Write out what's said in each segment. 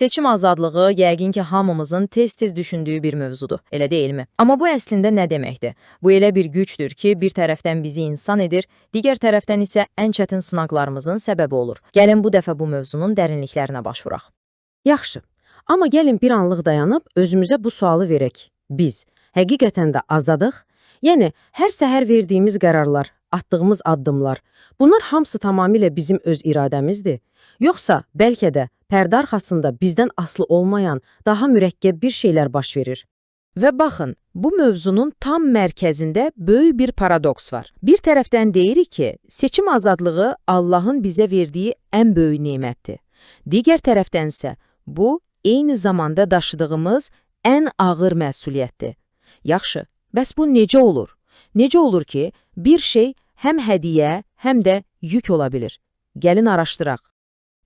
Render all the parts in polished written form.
Seçim azadlığı yəqin ki, hamımızın tez-tez düşündüyü bir mövzudur, elə deyilmi? Amma bu əslində nə deməkdir? Bu elə bir gücdür ki, bir tərəfdən bizi insan edir, digər tərəfdən isə ən çətin sınaqlarımızın səbəbi olur. Gəlin bu dəfə bu mövzunun dərinliklərinə baş vuraq. Yaxşı, amma gəlin bir anlıq dayanıb özümüzə bu sualı verək. Biz həqiqətən də azadıq? Yəni, hər səhər verdiyimiz qərarlar, atdığımız addımlar, bunlar hamısı tamamilə bizim öz iradəmizdir? Yoxsa bəlkə də pərdə arxasında bizdən asılı olmayan daha mürəkkəb bir şeylər baş verir? Və baxın, bu mövzunun tam mərkəzində böyük bir paradoks var. Bir tərəfdən deyirik ki, seçim azadlığı Allahın bizə verdiyi ən böyük nemətdir. Digər tərəfdənsə, bu, eyni zamanda daşıdığımız ən ağır məsuliyyətdir. Yaxşı, bəs bu necə olur? Necə olur ki, bir şey həm hədiyyə, həm də yük ola bilir? Gəlin araşdıraq.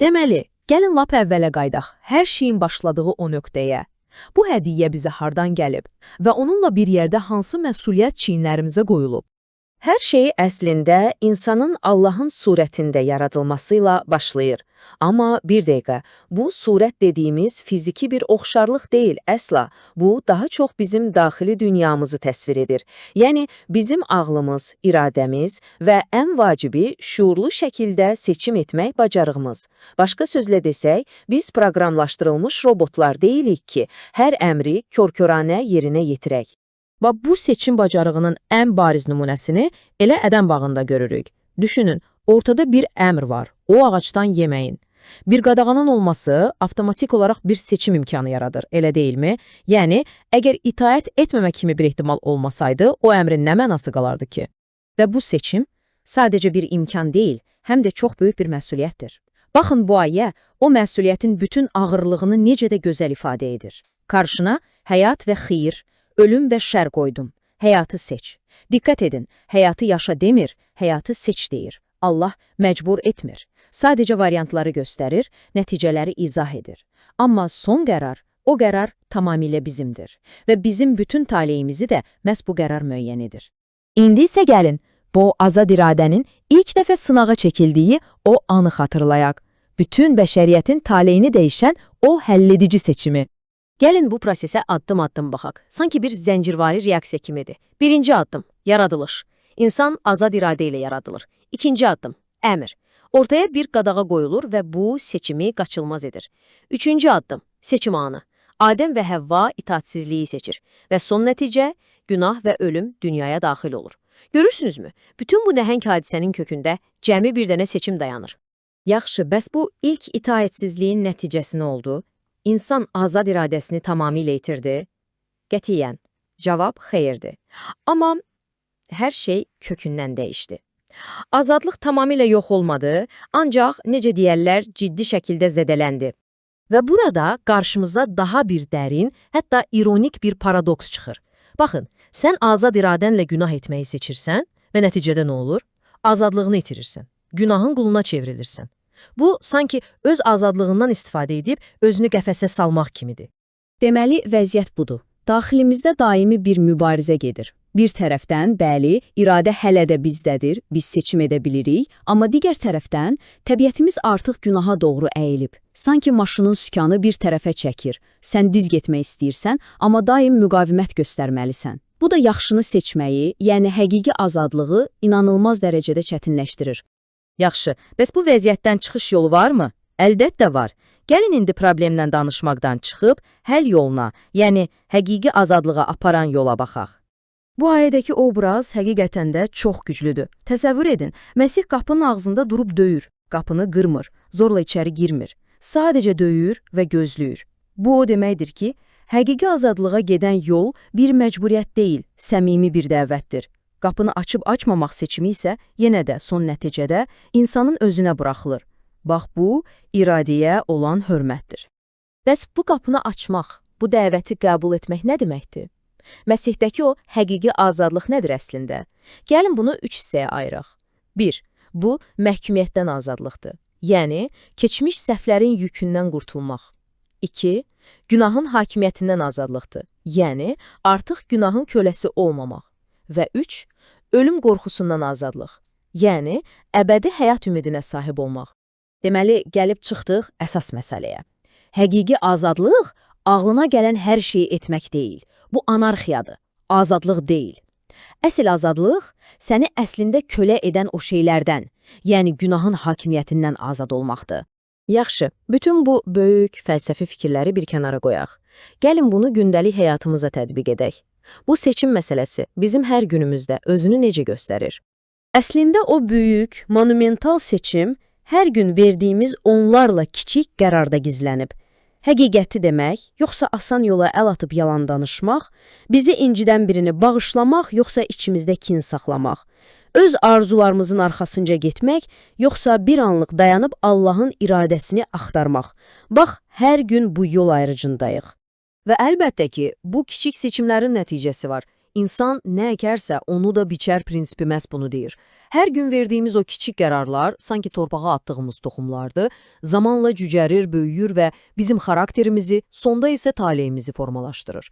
Deməli, gəlin lap əvvələ qaydaq, hər şeyin başladığı o nöqtəyə. Bu hədiyyə bizə hardan gəlib və onunla bir yerdə hansı məsuliyyət çiyinlərimizə qoyulub? Hər şey əslində insanın Allahın surətində yaradılmasıyla başlayır. Amma bir dəqiqə, bu surət dediyimiz fiziki bir oxşarlıq deyil, əsla. Bu, daha çox bizim daxili dünyamızı təsvir edir. Yəni, bizim ağlımız, iradəmiz və ən vacibi şuurlu şəkildə seçim etmək bacarığımız. Başqa sözlə desək, biz proqramlaşdırılmış robotlar deyilik ki, hər əmri kör-köranə yerinə yetirək. Və bu seçim bacarığının ən bariz nümunəsini elə Ədəm bağında görürük. Düşünün, ortada bir əmr var, o ağacdan yeməyin. Bir qadağanın olması avtomatik olaraq bir seçim imkanı yaradır, elə deyilmi? Yəni, əgər itaət etməmə kimi bir ehtimal olmasaydı, o əmrin nə mənası qalardı ki? Və bu seçim sadəcə bir imkan deyil, həm də çox böyük bir məsuliyyətdir. Baxın, bu ayə o məsuliyyətin bütün ağırlığını necə də gözəl ifadə edir. Qarşına həyat və xeyir, ölüm və şər qoydum. Həyatı seç. Diqqət edin, həyatı yaşa demir, həyatı seç deyir. Allah məcbur etmir. Sadəcə variantları göstərir, nəticələri izah edir. Amma son qərar, o qərar tamamilə bizimdir. Və bizim bütün taleyimizi də məhz bu qərar müəyyən edir. İndi isə gəlin, bu azad iradənin ilk dəfə sınağa çəkildiyi o anı xatırlayaq. Bütün bəşəriyyətin taleyini dəyişən o həlledici seçimi. Gəlin bu prosesə addım-addım baxaq. Sanki bir zəncirvari reaksiya kimidir. Birinci addım, yaradılış. İnsan azad iradə ilə yaradılır. İkinci addım, əmr. Ortaya bir qadağa qoyulur və bu seçimi qaçılmaz edir. Üçüncü addım, seçim anı. Adəm və Həvva itaatsizliyi seçir və son nəticə, günah və ölüm dünyaya daxil olur. Görürsünüzmü? Bütün bu nəhəng hadisənin kökündə cəmi bir dənə seçim dayanır. Yaxşı, bəs bu ilk itaətsizliyin nəticəsi nə oldu? İnsan azad iradəsini tamamilə itirdi? Qətiyyən, cavab xeyirdir. Amma hər şey kökündən dəyişdi. Azadlıq tamamilə yox olmadı, ancaq necə deyərlər, ciddi şəkildə zədələndi. Və burada qarşımıza daha bir dərin, hətta ironik bir paradoks çıxır. Baxın, sən azad iradənlə günah etməyi seçirsən və nəticədə nə olur? Azadlığını itirirsən, günahın quluna çevrilirsən. Bu, sanki öz azadlığından istifadə edib özünü qəfəsə salmaq kimidir. Deməli, vəziyyət budur. Daxilimizdə daimi bir mübarizə gedir. Bir tərəfdən, bəli, iradə hələ də bizdədir, biz seçim edə bilirik, amma digər tərəfdən, təbiətimiz artıq günaha doğru əyilib. Sanki maşının sükanı bir tərəfə çəkir. Sən diz getmək istəyirsən, amma daim müqavimət göstərməlisən. Bu da yaxşını seçməyi, yəni həqiqi azadlığı inanılmaz dərəcədə çətinləşdirir. Yaxşı, bəs bu vəziyyətdən çıxış yolu varmı? Əlbəttə var. Gəlin indi problemdən danışmaqdan çıxıb, həll yoluna, yəni həqiqi azadlığa aparan yola baxaq. Bu ayədəki obraz həqiqətən də çox güclüdür. Təsəvvür edin, Məsih qapının ağzında durub döyür, qapını qırmır, zorla içəri girmir. Sadəcə döyür və gözləyir. Bu o deməkdir ki, həqiqi azadlığa gedən yol bir məcburiyyət deyil, səmimi bir dəvətdir. Qapını açıb-açmamaq seçimi isə yenə də son nəticədə insanın özünə buraxılır. Bax, bu, iradəyə olan hörmətdir. Bəs bu qapını açmaq, bu dəvəti qəbul etmək nə deməkdir? Məsihdəki o həqiqi azadlıq nədir əslində? Gəlin bunu 3 hissəyə ayıraq. 1. Bu, məhkumiyyətdən azadlıqdır. Yəni, keçmiş səhvlərin yükündən qurtulmaq. 2. Günahın hakimiyyətindən azadlıqdır. Yəni, artıq günahın köləsi olmamaq. Və 3. Ölüm qorxusundan azadlıq. Yəni, əbədi həyat ümidinə sahib olmaq. Deməli, gəlib çıxdıq əsas məsələyə. Həqiqi azadlıq ağlına gələn hər şeyi etmək deyil. Bu anarxiyadır, azadlıq deyil. Əsl azadlıq səni əslində kölə edən o şeylərdən, yəni günahın hakimiyyətindən azad olmaqdır. Yaxşı, bütün bu böyük fəlsəfi fikirləri bir kənara qoyaq. Gəlin bunu gündəlik həyatımıza tətbiq edək. Bu seçim məsələsi bizim hər günümüzdə özünü necə göstərir? Əslində o böyük, monumental seçim hər gün verdiyimiz onlarla kiçik qərarda gizlənib. Həqiqəti demək, yoxsa asan yola əl atıb yalan danışmaq, bizi incidən birini bağışlamaq, yoxsa içimizdə kin saxlamaq, öz arzularımızın arxasınca getmək, yoxsa bir anlıq dayanıb Allahın iradəsini axtarmaq. Bax, hər gün bu yol ayrıcındayıq. Və əlbəttə ki, bu kiçik seçimlərin nəticəsi var. İnsan nə əkərsə, onu da biçər prinsipi məhz bunu deyir. Hər gün verdiyimiz o kiçik qərarlar, sanki torpağa atdığımız toxumlardır, zamanla cücərir, böyüyür və bizim xarakterimizi, sonda isə taleyimizi formalaşdırır.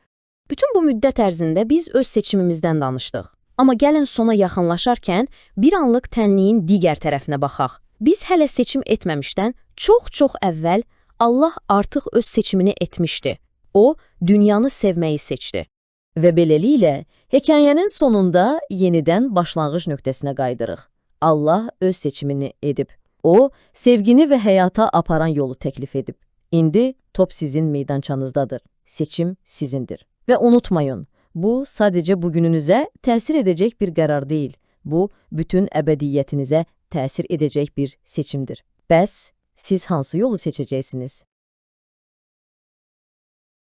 Bütün bu müddət ərzində biz öz seçimimizdən danışdıq. Amma gəlin sona yaxınlaşarkən bir anlıq tənliyin digər tərəfinə baxaq. Biz hələ seçim etməmişdən çox əvvəl Allah artıq öz seçimini etmişdi. O, dünyanı sevməyi seçdi. Və beləliklə, hekayənin sonunda yenidən başlanğıc nöqtəsinə qayıdırıq. Allah öz seçimini edib. O, sevgini və həyata aparan yolu təklif edib. İndi top sizin meydançanızdadır. Seçim sizindir. Və unutmayın, bu sadəcə bugününüzə təsir edəcək bir qərar deyil. Bu, bütün əbədiyyətinizə təsir edəcək bir seçimdir. Bəs siz hansı yolu seçəcəksiniz?